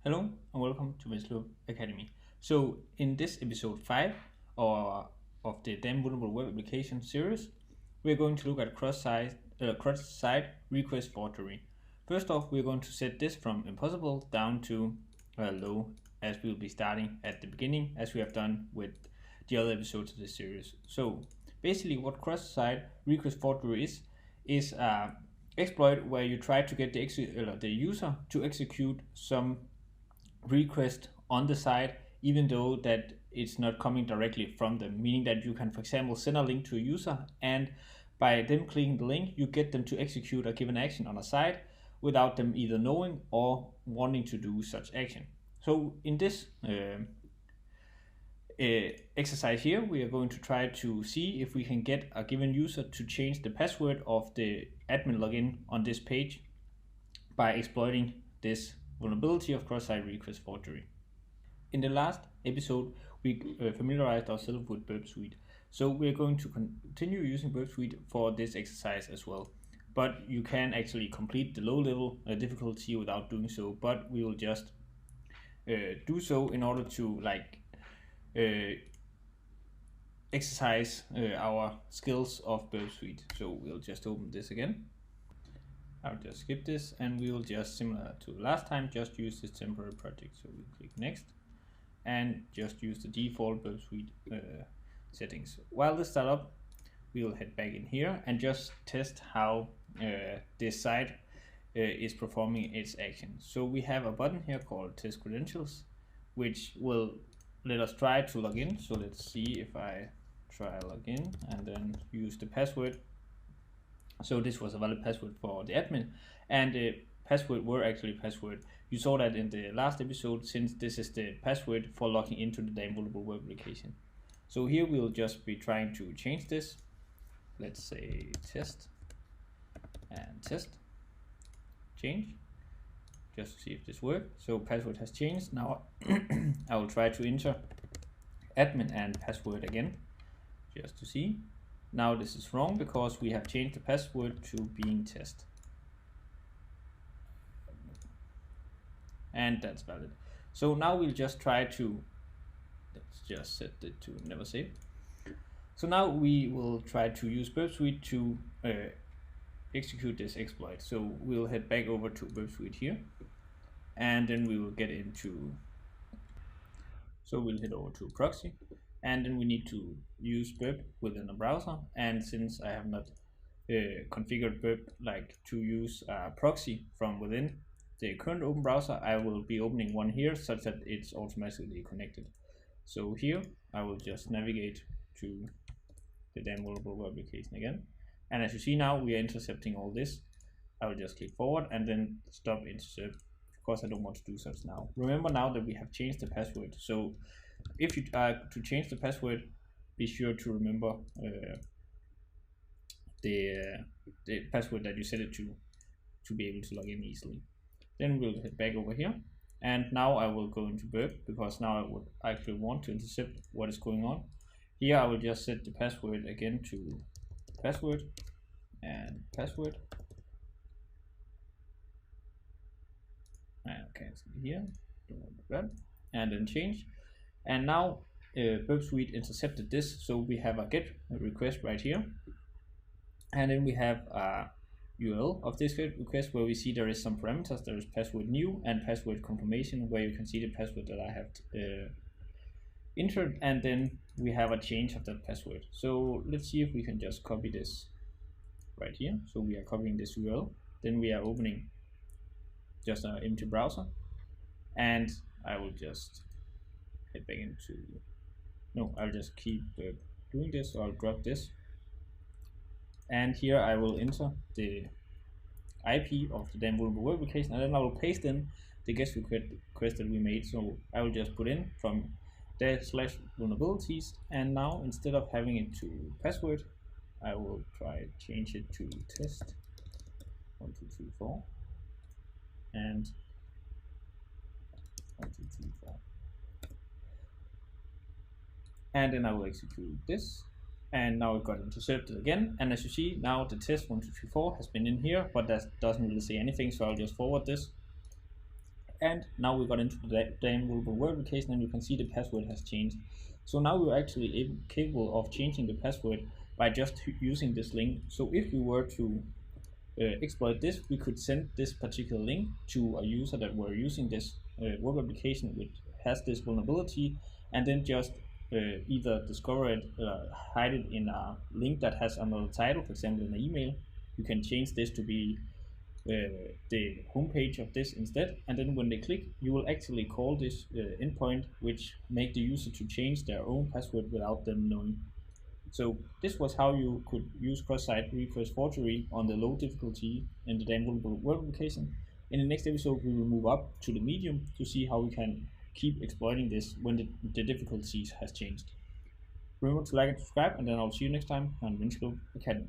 Hello and welcome to Veslo Academy. So in this episode 5 of the Damn Vulnerable Web Application series, we're going to look at cross-site request forgery. First off, we're going to set this from impossible down to low, as we'll be starting at the beginning, as we have done with the other episodes of this series. So basically what cross-site request forgery is exploit where you try to get the user to execute some request on the site even though that it's not coming directly from them, meaning that you can, for example, send a link to a user, and by them clicking the link you get them to execute a given action on a site without them either knowing or wanting to do such action. So in this exercise here, we are going to try to see if we can get a given user to change the password of the admin login on this page by exploiting this vulnerability of cross-site request forgery. In the last episode, we familiarized ourselves with Burp Suite. So we're going to continue using Burp Suite for this exercise as well. But you can actually complete the low-level difficulty without doing so, but we will just do so in order to exercise our skills of Burp Suite. So we'll just open this again. I'll just skip this and we will just, similar to last time, just use this temporary project. So we click next and just use the default Burp Suite settings. While this starts up, we will head back in here and just test how this site is performing its action. So we have a button here called test credentials, which will let us try to log in. So let's see if I try log in and then use the password. So this was a valid password for the admin, and the password were actually password. You saw that in the last episode, since this is the password for logging into the Damn Vulnerable Web Application. So here we'll just be trying to change this. Let's say test and test, change, just to see if this works. So password has changed. Now I will try to enter admin and password again, just to see. Now this is wrong because we have changed the password to being test. And that's valid. So now we'll just try to, let's just set it to never save. So now we will try to use Burp Suite to execute this exploit. So we'll head back over to Burp Suite here, and then we will get into, so we'll head over to proxy. And then we need to use Burp within a browser, and since I have not configured Burp to use a proxy from within the current open browser, I will be opening one here such that it's automatically connected. So here I will just navigate to the Damn Vulnerable Web Application again, and as you see now we are intercepting all this. I will just click forward and then stop intercept. Of course I don't want to do such now. Remember now that we have changed the password, so if you to change the password, be sure to remember the password that you set it to be able to log in easily. Then we'll head back over here, and now I will go into Burp because now I would actually want to intercept what is going on. Here I will just set the password again to password and password, and cancel here, don't want that, and then change. And now Burp Suite intercepted this, so we have a get request right here, and then we have a URL of this get request where we see there is some parameters. There is password new and password confirmation, where you can see the password that I have entered, and then we have a change of that password. So let's see if we can just copy this right here. So we are copying this URL, then we are opening just an empty browser, and I will just head back into, no, I'll just keep doing this, so I'll drop this, and here I will enter the IP of the Damn Vulnerable Web Application, and then I will paste in the guest request that we made. So I will just put in from /vulnerabilities, and now instead of having it to password, I will try change it to test 1 2 3 4 and 1 2 3 4. And then I will execute this, and now it got intercepted again. And as you see, now the test 1 2 3 4 has been in here, but that doesn't really say anything, so I'll just forward this. And now we got into the vulnerable web application, and you can see the password has changed. So now we're actually capable of changing the password by just using this link. So if we were to exploit this, we could send this particular link to a user that were using this web application which has this vulnerability, and then just either discover it, hide it in a link that has another title, for example in an email. You can change this to be the homepage of this instead, and then when they click, you will actually call this endpoint, which make the user to change their own password without them knowing. So this was how you could use cross-site request forgery on the low difficulty in the vulnerable web application. In the next episode, we will move up to the medium to see how we can keep exploiting this when the difficulties has changed. Remember to like and subscribe, and then I'll see you next time on Winslow Academy.